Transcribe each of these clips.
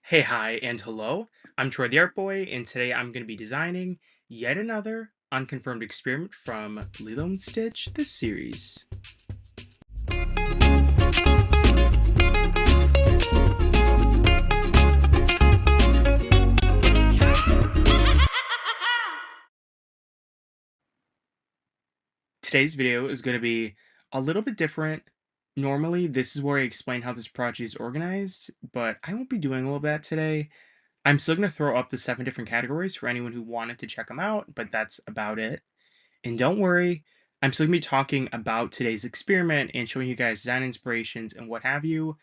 Hey, hi, and hello. I'm Troy the Art Boy, and today I'm going to be designing yet another unconfirmed experiment from Lilo and Stitch, this series. Today's video is going to be a little bit different. Normally, this is where I explain how this project is organized, but I won't be doing all of that today. I'm still going to throw up the 7 different categories for anyone who wanted to check them out, but that's about it. And don't worry, I'm still going to be talking about today's experiment and showing you guys design inspirations and what have you.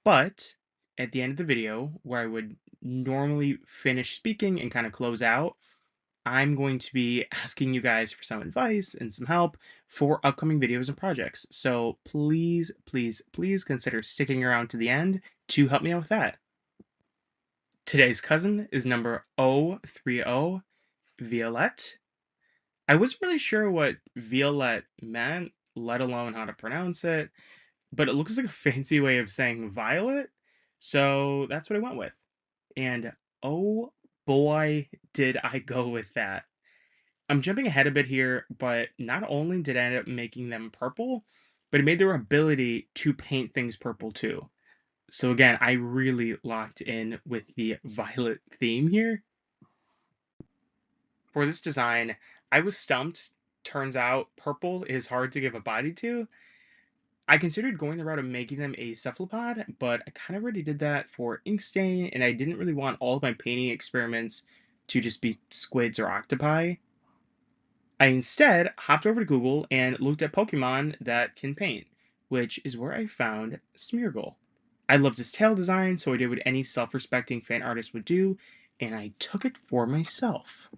But at the end of the video, where I would normally finish speaking and kind of close out, I'm going to be asking you guys for some advice and some help for upcoming videos and projects. So please, please, please consider sticking around to the end to help me out with that. Today's cousin is number 030, Vialet. I wasn't really sure what Vialet meant, let alone how to pronounce it, but it looks like a fancy way of saying violet, so that's what I went with. And oh boy, did I go with that. I'm jumping ahead a bit here, but not only did I end up making them purple, but it made their ability to paint things purple too. So again, I really locked in with the violet theme here. For this design, I was stumped. Turns out purple is hard to give a body to, I considered going the route of making them a cephalopod, but I kind of already did that for Inkstain, and I didn't really want all of my painting experiments to just be squids or octopi. I instead hopped over to Google and looked at Pokemon that can paint, which is where I found Smeargle. I loved his tail design, so I did what any self-respecting fan artist would do, and I took it for myself.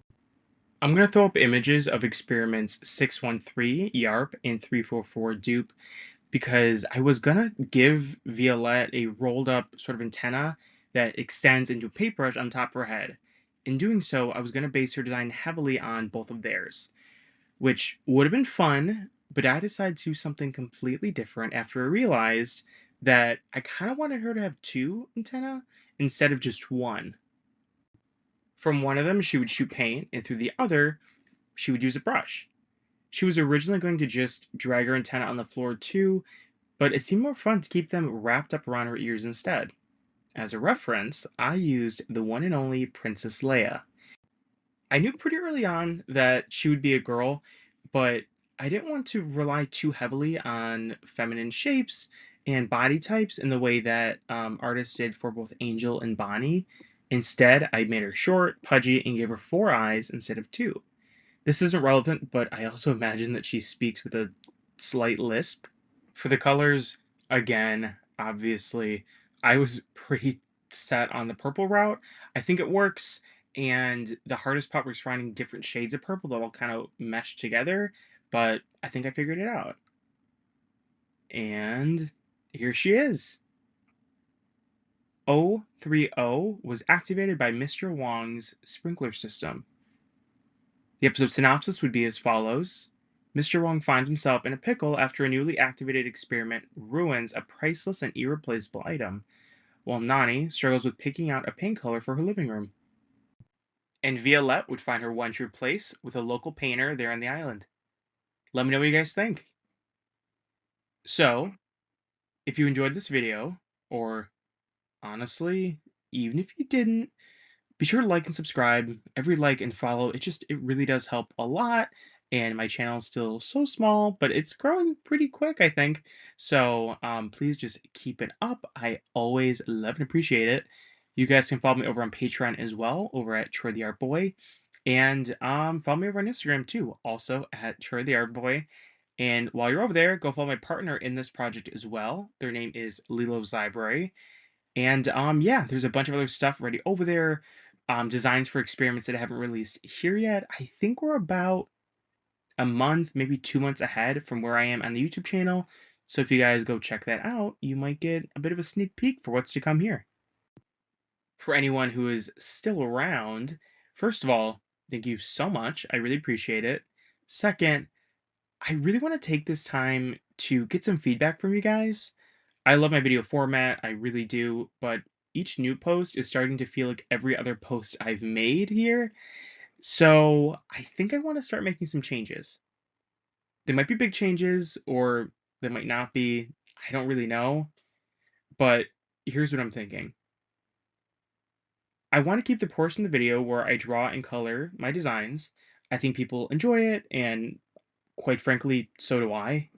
I'm going to throw up images of experiments 613 YARP and 344 Dupe because I was gonna give Violette a rolled up sort of antenna that extends into a paintbrush on top of her head. In doing so, I was gonna base her design heavily on both of theirs, which would have been fun, but I decided to do something completely different after I realized that I kind of wanted her to have two antennae instead of just one. From one of them, she would shoot paint, and through the other, she would use a brush. She was originally going to just drag her antenna on the floor too, but it seemed more fun to keep them wrapped up around her ears instead. As a reference, I used the one and only Princess Leia. I knew pretty early on that she would be a girl, but I didn't want to rely too heavily on feminine shapes and body types in the way that artists did for both Angel and Bonnie. Instead, I made her short, pudgy, and gave her 4 eyes instead of two. This isn't relevant, but I also imagine that she speaks with a slight lisp. For the colors, again, obviously, I was pretty set on the purple route. I think it works, and the hardest part was finding different shades of purple that all kind of mesh together, but I think I figured it out. And here she is. 030 was activated by Mr. Wong's sprinkler system. The episode synopsis would be as follows. Mr. Wong finds himself in a pickle after a newly activated experiment ruins a priceless and irreplaceable item, while Nani struggles with picking out a paint color for her living room. And Violette would find her one true place with a local painter there on the island. Let me know what you guys think. So, if you enjoyed this video, or honestly, even if you didn't, be sure to like and subscribe. Every like and follow, it really does help a lot. And my channel is still so small, but it's growing pretty quick, I think. So please just keep it up. I always love and appreciate it. You guys can follow me over on Patreon as well, over at Troy the Art Boy. And follow me over on Instagram too, also at Troy the Art Boy. And while you're over there, go follow my partner in this project as well. Their name is Lilo's Library. And yeah, there's a bunch of other stuff ready over there. Designs for experiments that I haven't released here yet. I think we're about a month, maybe 2 months ahead from where I am on the YouTube channel. So if you guys go check that out, you might get a bit of a sneak peek for what's to come here. For anyone who is still around, first of all, thank you so much. I really appreciate it. Second, I really want to take this time to get some feedback from you guys. I love my video format, I really do, but each new post is starting to feel like every other post I've made here. So I think I want to start making some changes. They might be big changes or they might not be. I don't really know. But here's what I'm thinking. I want to keep the portion of the video where I draw and color my designs. I think people enjoy it, and quite frankly, so do I.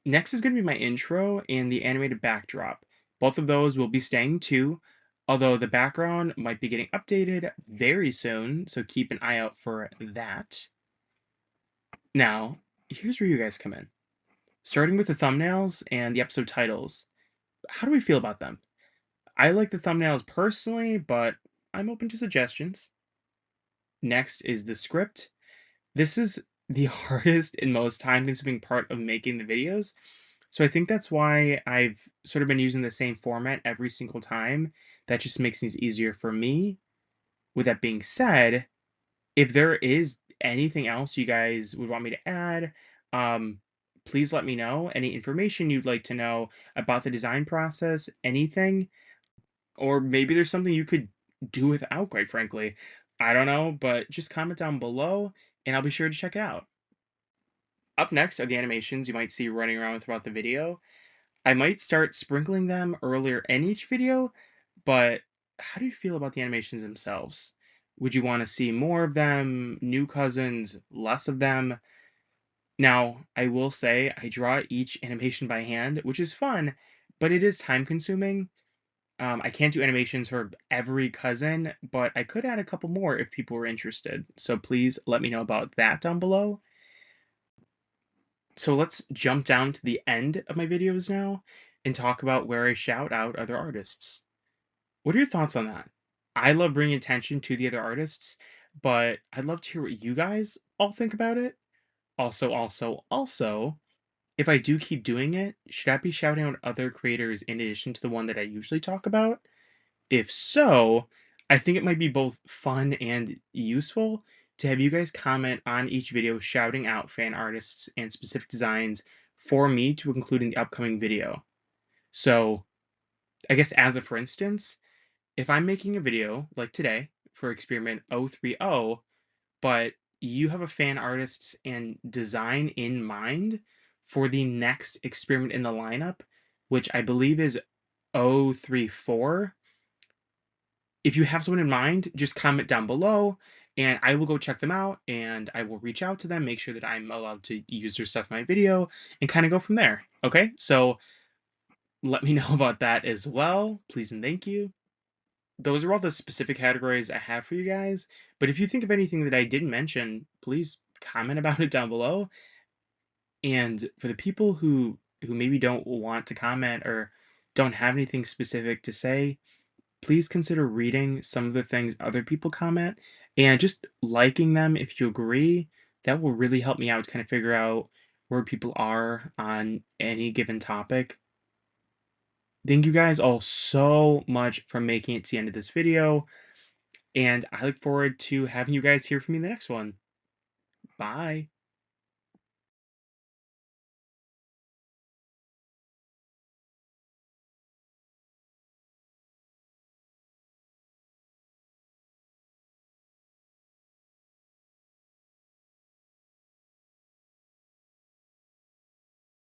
Next is going to be my intro and the animated backdrop. Both of those will be staying too, although the background might be getting updated very soon, so keep an eye out for that. Now, here's where you guys come in. Starting with the thumbnails and the episode titles. How do we feel about them? I like the thumbnails personally, but I'm open to suggestions. Next is the script. This is the hardest and most time consuming part of making the videos. So I think that's why I've sort of been using the same format every single time. That just makes things easier for me. With that being said, if there is anything else you guys would want me to add, um, please let me know. Any information you'd like to know about the design process, anything, or maybe there's something you could do without, quite frankly. I don't know, but just comment down below and I'll be sure to check it out. Up next are the animations you might see running around throughout the video. I might start sprinkling them earlier in each video, but how do you feel about the animations themselves? Would you want to see more of them, new cousins, less of them? Now, I will say I draw each animation by hand, which is fun, but it is time consuming. I can't do animations for every cousin, but I could add a couple more if people were interested. So please let me know about that down below. So let's jump down to the end of my videos now and talk about where I shout out other artists. What are your thoughts on that? I love bringing attention to the other artists, but I'd love to hear what you guys all think about it. Also, if I do keep doing it, should I be shouting out other creators in addition to the one that I usually talk about? If so, I think it might be both fun and useful to have you guys comment on each video shouting out fan artists and specific designs for me to include in the upcoming video. So, I guess as a for instance, if I'm making a video like today for experiment 030, but you have a fan artist and design in mind for the next experiment in the lineup, which I believe is 034, if you have someone in mind, just comment down below and I will go check them out and I will reach out to them, make sure that I'm allowed to use their stuff in my video and kind of go from there. Okay, so let me know about that as well. Please and thank you. Those are all the specific categories I have for you guys. But if you think of anything that I didn't mention, please comment about it down below. And for the people who maybe don't want to comment or don't have anything specific to say, please consider reading some of the things other people comment and just liking them if you agree. That will really help me out to kind of figure out where people are on any given topic. Thank you guys all so much for making it to the end of this video, and I look forward to having you guys here for me in the next one. Bye.